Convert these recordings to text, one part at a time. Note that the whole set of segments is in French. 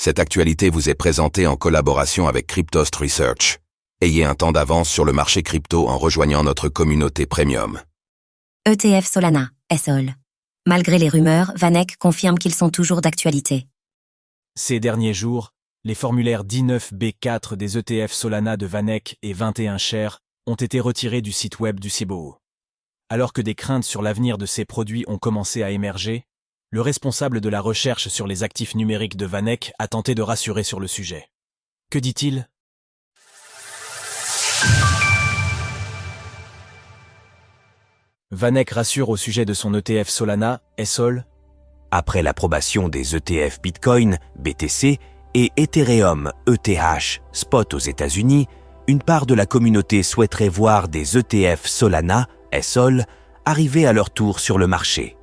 Cette actualité vous est présentée en collaboration avec Cryptost Research. Ayez un temps d'avance sur le marché crypto en rejoignant notre communauté premium. ETF Solana, SOL. Malgré les rumeurs, VanEck confirme qu'ils sont toujours d'actualité. Ces derniers jours, les formulaires 19B4 des ETF Solana de VanEck et 21Shares ont été retirés du site web du CBOE. Alors que des craintes sur l'avenir de ces produits ont commencé à émerger, le responsable de la recherche sur les actifs numériques de VanEck a tenté de rassurer sur le sujet. Que dit-il ? VanEck rassure au sujet de son ETF Solana, SOL. Après l'approbation des ETF Bitcoin, BTC, et Ethereum, ETH, Spot aux États-Unis, une part de la communauté souhaiterait voir des ETF Solana, SOL, arriver à leur tour sur le marché.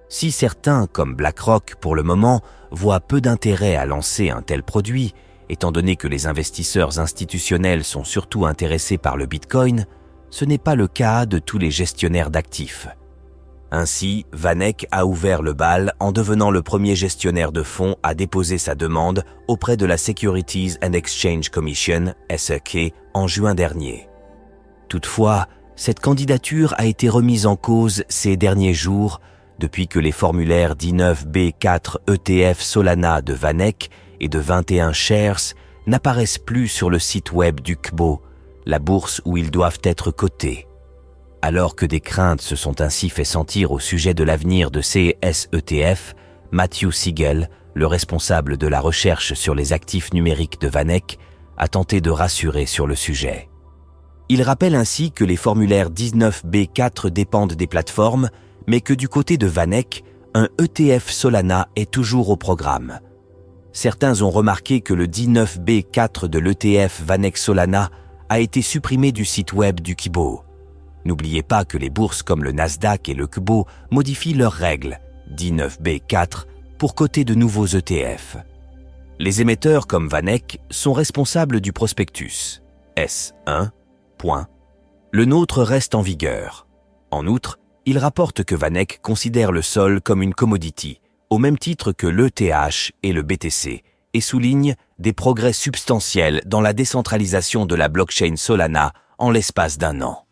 Si certains, comme BlackRock pour le moment, voient peu d'intérêt à lancer un tel produit, étant donné que les investisseurs institutionnels sont surtout intéressés par le Bitcoin, ce n'est pas le cas de tous les gestionnaires d'actifs. Ainsi, VanEck a ouvert le bal en devenant le premier gestionnaire de fonds à déposer sa demande auprès de la Securities and Exchange Commission, SEC, en juin dernier. Toutefois, cette candidature a été remise en cause ces derniers jours depuis que les formulaires 19B4 ETF Solana de VanEck et de 21Shares n'apparaissent plus sur le site web du CBOE, la bourse où ils doivent être cotés. Alors que des craintes se sont ainsi fait sentir au sujet de l'avenir de ces ETF, Matthew Siegel, le responsable de la recherche sur les actifs numériques de VanEck, a tenté de rassurer sur le sujet. Il rappelle ainsi que les formulaires 19B4 dépendent des plateformes, mais que du côté de VanEck, un ETF Solana est toujours au programme. Certains ont remarqué que le 19B4 de l'ETF VanEck Solana a été supprimé du site web du CBOE. N'oubliez pas que les bourses comme le Nasdaq et le CBOE modifient leurs règles, 19B4, pour coter de nouveaux ETF. Les émetteurs comme VanEck sont responsables du prospectus, S1. Le nôtre reste en vigueur. En outre, il rapporte que VanEck considère le sol comme une commodity, au même titre que l'ETH et le BTC, et souligne des progrès substantiels dans la décentralisation de la blockchain Solana en l'espace d'un an.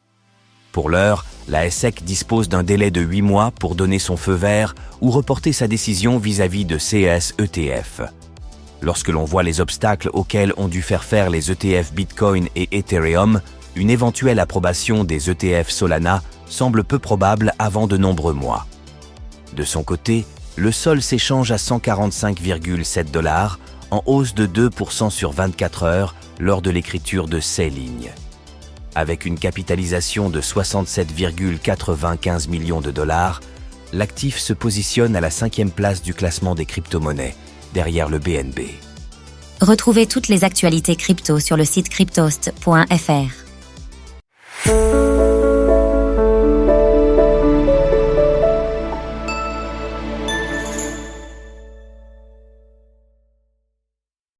Pour l'heure, la SEC dispose d'un délai de 8 mois pour donner son feu vert ou reporter sa décision vis-à-vis de CETF. Lorsque l'on voit les obstacles auxquels ont dû faire les ETF Bitcoin et Ethereum, une éventuelle approbation des ETF Solana semble peu probable avant de nombreux mois. De son côté, le sol s'échange à 145,7 $, en hausse de 2% sur 24 heures lors de l'écriture de ces lignes. Avec une capitalisation de 67,95 millions de $, l'actif se positionne à la 5e place du classement des crypto-monnaies, derrière le BNB. Retrouvez toutes les actualités crypto sur le site cryptost.fr.